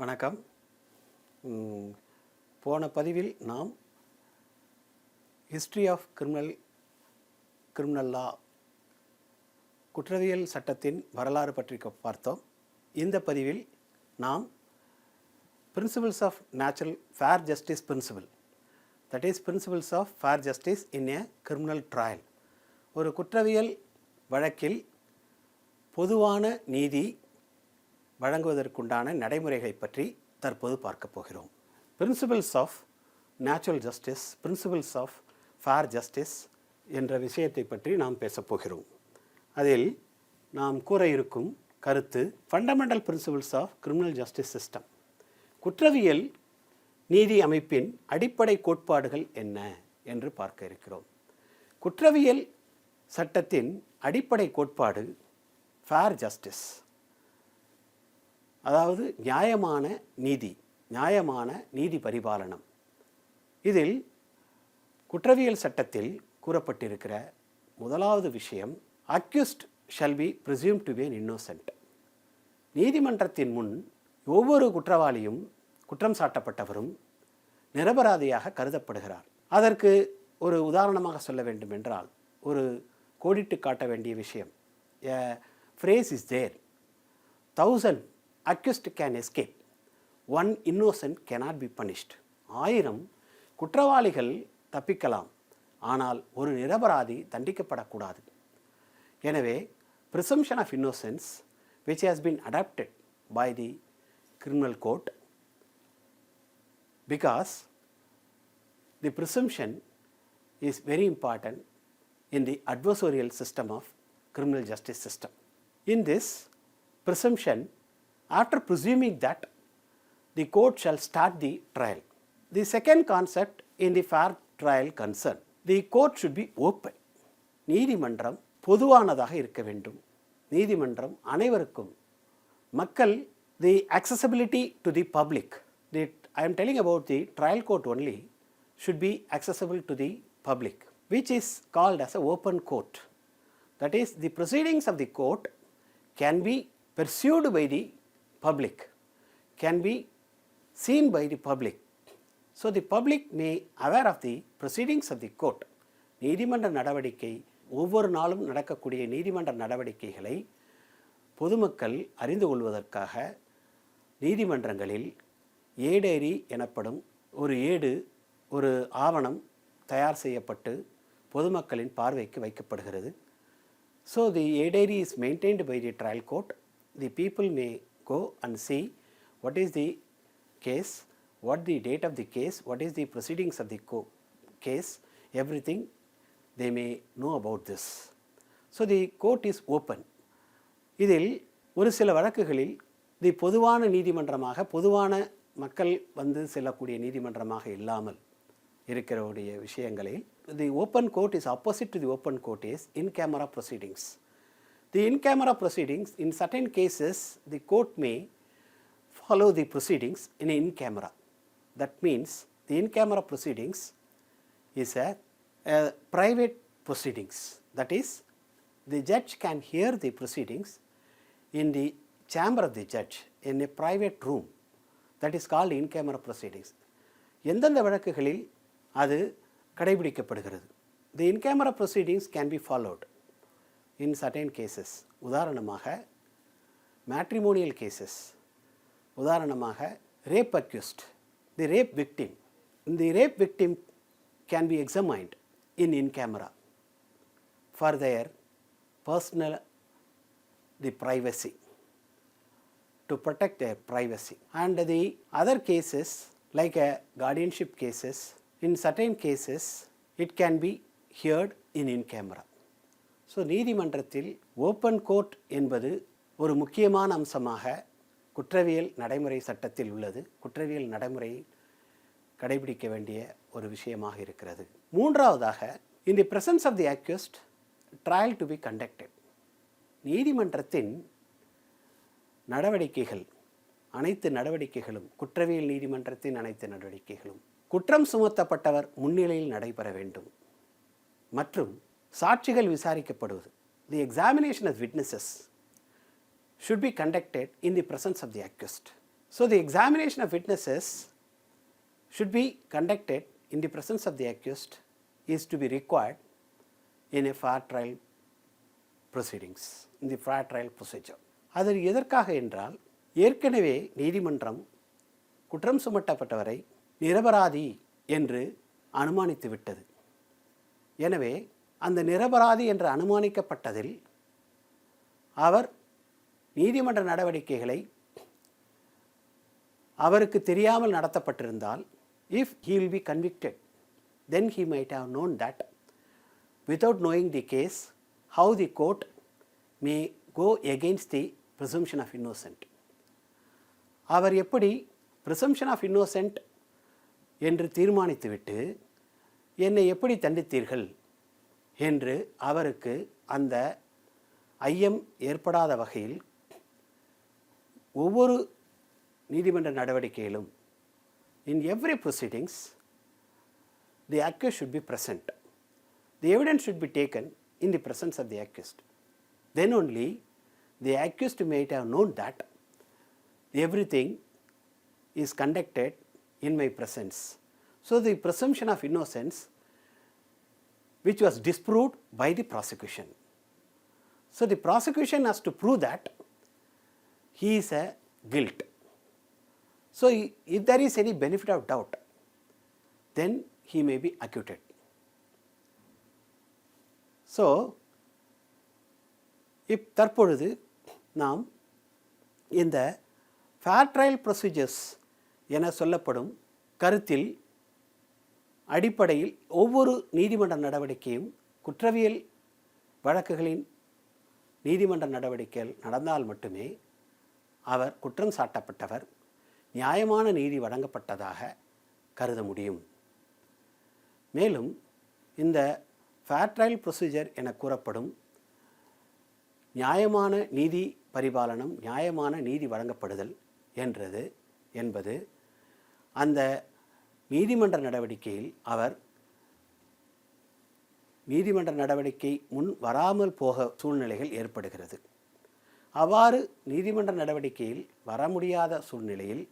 வணக்கம். போன பதிவில் நாம் ஹிஸ்ட்ரி ஆஃப் கிரிமினல் லா குற்றவியல் சட்டத்தின் வரலாறு பற்றி பார்த்தோம். இந்த பதிவில் நாம் principles of natural fair justice principle, that is principles of fair justice in a criminal trial, ஒரு குற்றவியல் வழக்கில் பொதுவான நீதி வழங்குவதற்குண்டான நடைமுறைகளை பற்றி தற்போது பார்க்க போகிறோம். Principles of natural justice, principles of fair justice என்ற விஷயத்தை பற்றி நாம் பேசப்போகிறோம். அதில் நாம் கூற இருக்கும் கருத்து fundamental principles of criminal justice system, குற்றவியல் நீதி அமைப்பின் அடிப்படை கோட்பாடுகள் என்ன என்று பார்க்க இருக்கிறோம். குற்றவியல் சட்டத்தின் அடிப்படை கோட்பாடு ஃபேர் ஜஸ்டிஸ், அதாவது நியாயமான நீதி பரிபாலனம். இதில் குற்றவியல் சட்டத்தில் கூறப்பட்டிருக்கிற முதலாவது விஷயம், accused shall be presumed to be an innocent. நீதிமன்றத்தின் முன் ஒவ்வொரு குற்றவாளியும், குற்றம் சாட்டப்பட்டவரும் நிரபராதியாக கருதப்படுகிறார். அதற்கு ஒரு உதாரணமாக சொல்ல வேண்டும் என்றால், ஒரு கோடிட்டு காட்ட வேண்டிய விஷயம், a phrase is there, 1000 accused can escape, one innocent cannot be punished. 1000 குற்றவாளிகள் தப்பிக்கலாம், ஆனால் ஒரு நிரபராதி தண்டிக்கப்படக்கூடாது. எனவே presumption of innocence which has been adopted by the criminal court, because the presumption is very important in the adversarial system of criminal justice system. In this presumption, after presuming that, the court shall start the trial. The second concept in the fair trial concern, the court should be open. நீதிமன்றம் பொதுவானதாக இருக்க வேண்டும். நீதிமன்றம் அனைவருக்கும், மக்கள், the accessibility to the public, I am telling about the trial court only, should be accessible to the public, which is called as an open court. That is, the proceedings of the court can be pursued by the public, can be seen by the public. So the public may aware of the proceedings of the court. நீதிமன்ற நடவடிக்கை, ஒவ்வொரு நாளும் நடக்கக்கூடிய நீதிமன்ற நடவடிக்கைகளை பொதுமக்கள் அறிந்து கொள்வதற்காக நீதிமன்றங்களில் ஏடேரி எனப்படும் ஒரு ஆவணம் தயார் செய்யப்பட்டு பொதுமக்களின் பார்வைக்கு வைக்கப்படுகிறது. So the ஏடேரி is maintained by the trial court. The people may go and see what is the case, what the date of the case, what is the proceedings of the case, everything they may know about this. So the court is open. இதில் ஒரு சில வழக்குகளில் தி பொதுவான நீதிமன்றமாக, பொதுவான மக்கள் வந்து செல்லக்கூடிய நீதிமன்றமாக இல்லாமல் இருக்கிறவுடைய விஷயங்களில், the open court is opposite to the open court is in camera proceedings. The in camera proceedings, in certain cases the court may follow the proceedings in camera. That means the in camera proceedings is a private proceedings. That is, the judge can hear the proceedings in the chamber of the judge in a private room. That is called in camera proceedings. எந்தெந்த வழக்குகளில் அது கடைபிடிக்கப்படுகிறது? The in camera proceedings can be followed in certain cases. உதாரணமாக matrimonial cases, உதாரணமாக rape accused, the rape victim. The rape victim can be examined in camera for their personal privacy, to protect their privacy. And the other cases like guardianship cases, in certain cases it can be heard in camera. So நீதிமன்றத்தில் open court என்பது ஒரு முக்கியமான அம்சமாக குற்றவியல் நடைமுறை சட்டத்தில் உள்ளது. குற்றவியல் நடைமுறை கடைபிடிக்க வேண்டிய ஒரு விஷயமாக இருக்கிறது. மூன்றாவதாக, in the presence of the accused, trial to be conducted. நீதிமன்றத்தின் நடவடிக்கைகள், அனைத்து நடவடிக்கைகளும், குற்றவியல் நீதிமன்றத்தின் அனைத்து நடவடிக்கைகளும் குற்றம் சுமத்தப்பட்டவர் முன்னிலையில் நடைபெற வேண்டும் மற்றும் சாட்சிகள் விசாரிக்கப்படுவது, the examination of witnesses should be conducted in the presence of the accused. So the examination of witnesses should be conducted in the presence of the accused is to be required in a fair trial proceedings, in the fair trial procedure. அது எதற்காக என்றால், ஏற்கனவே நீதிமன்றம் குற்றம் சுமத்தப்பட்டவரை நிரபராதி என்று அனுமானித்து விட்டது. எனவே அந்த நிரபராதி என்று அனுமானிக்கப்பட்டதில் அவர் நீதிமன்ற நடவடிக்கைகளை அவருக்கு தெரியாமல் நடத்தப்பட்டிருந்தால், if he will be convicted, then he might have known that without knowing the case how the court may go against the presumption of innocent. அவர் எப்படி presumption of innocent என்று தீர்மானித்துவிட்டு என்னை எப்படி தண்டித்தீர்கள் என்று அவருக்கு அந்த ஐயம் ஏற்படாத வகையில் ஒவ்வொரு நீதிமன்ற நடவடிக்கையிலும் in every proceedings the accused should be present. The evidence should be taken in the presence of the accused. Then only the accused might have known that everything is conducted in my presence. So the presumption of innocence which was disproved by the prosecution. So the prosecution has to prove that he is a guilt. So if there is any benefit of doubt, then he may be acquitted. So தற்பொழுது நாம் இந்த fair trial procedures என சொல்லப்படும் கருத்தில் அடிப்படையில் ஒவ்வொரு நீதிமன்ற நடவடிக்கையும் குற்றவியல் வழக்குகளின் நீதிமன்ற நடவடிக்கைகள் நடந்தால் மட்டுமே அவர் குற்றம் சாட்டப்பட்டவர் நியாயமான நீதி வழங்கப்பட்டதாக கருத முடியும். மேலும் இந்த ஃபேர் ட்ரையல் ப்ரொசீஜர் என கூறப்படும் நியாயமான நீதி பரிபாலனம், நியாயமான நீதி வழங்கப்படுதல் என்பது அந்த நீதிமன்ற நடவடிக்கையில் அவர் நீதிமன்ற நடவடிக்கை முன் வராமல் போக சூழ்நிலைகள் ஏற்படுகிறது. அவ்வாறு நீதிமன்ற நடவடிக்கையில் வர முடியாத சூழ்நிலையில்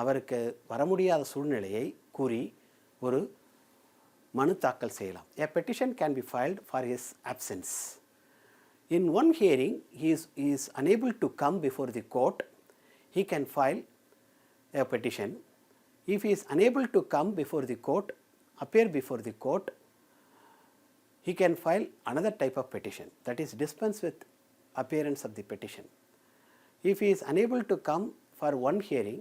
அவருக்கு வர முடியாத சூழ்நிலையை கூறி ஒரு மனு தாக்கல் செய்யலாம். A petition can be filed for his absence. In one hearing, he is unable to come before the court, he can file a petition. If he is unable to come before the court, appear before the court, he can file another type of petition, that is dispense with appearance of the petition. If he is unable to come for one hearing,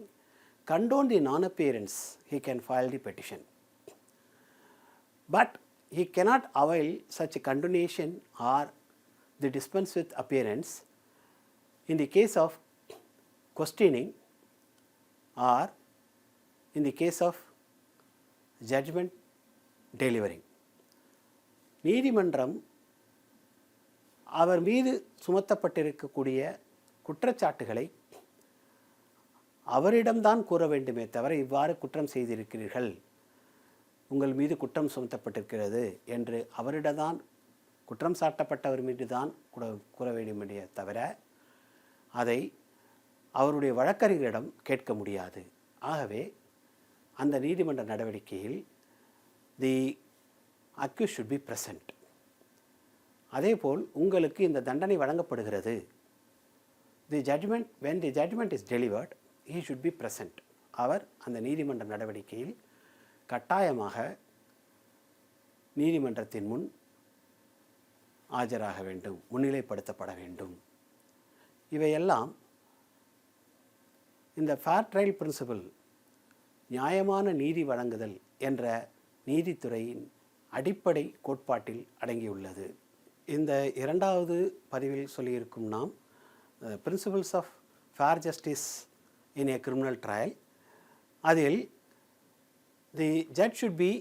condone the non-appearance, he can file the petition. But he cannot avail such a condonation or the dispense with appearance in the case of questioning or in the case of judgment delivering. நீதிமன்றம் அவர் மீது சுமத்தப்பட்டிருக்கக்கூடிய குற்றச்சாட்டுகளை அவரிடம்தான் கூற வேண்டுமே தவிர, இவ்வாறு குற்றம் செய்திருக்கிறீர்கள், உங்கள் மீது குற்றம் சுமத்தப்பட்டிருக்கிறது என்று அவரிடம்தான், குற்றம் சாட்டப்பட்டவர் மீது தான் கூற வேண்டுமே தவிர அதை அவருடைய வழக்கறிஞரிடம் கேட்க முடியாது. ஆகவே அந்த நீதிமன்ற நடவடிக்கையில் தி accused should be present. அதேபோல் உங்களுக்கு இந்த தண்டனை வழங்கப்படுகிறது, when the judgment is delivered, he should be present. அவர் அந்த நீதிமன்ற நடவடிக்கையில் கட்டாயமாக நீதிமன்றத்தின் முன் ஆஜராக வேண்டும், முன்னிலைப்படுத்தப்பட வேண்டும். இவையெல்லாம் இந்த ஃபேர் ட்ரையல் பிரின்சிபல், நியாயமான நீதி வழங்குதல் என்ற நீதித்துறையின் அடிப்படை கோட்பாட்டில் அடங்கியுள்ளது. இந்த இரண்டாவது பதிவில் சொல்லியிருக்கும் நாம் principles of fair justice in a criminal trial. அதில் the judge should be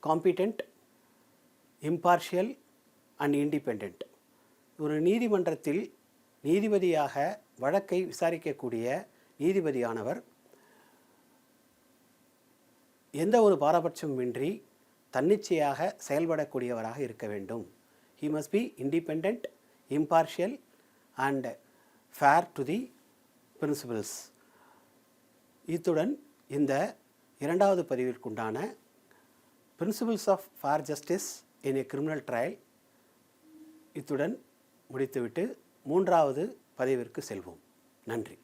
competent, impartial and independent. ஒரு நீதிமன்றத்தில் நீதிபதியாக வழக்கை விசாரிக்கக்கூடிய நீதிபதியானவர் எந்த ஒரு பாரபட்சமின்றி தன்னிச்சையாக செயல்படக்கூடியவராக இருக்க வேண்டும். He must be independent, impartial and fair to the principals. இத்துடன் இந்த இரண்டாவது பதிவிற்குண்டான principles of fair justice in a criminal trial இத்துடன் முடித்துவிட்டு மூன்றாவது பதிவிற்கு செல்வோம். நன்றி.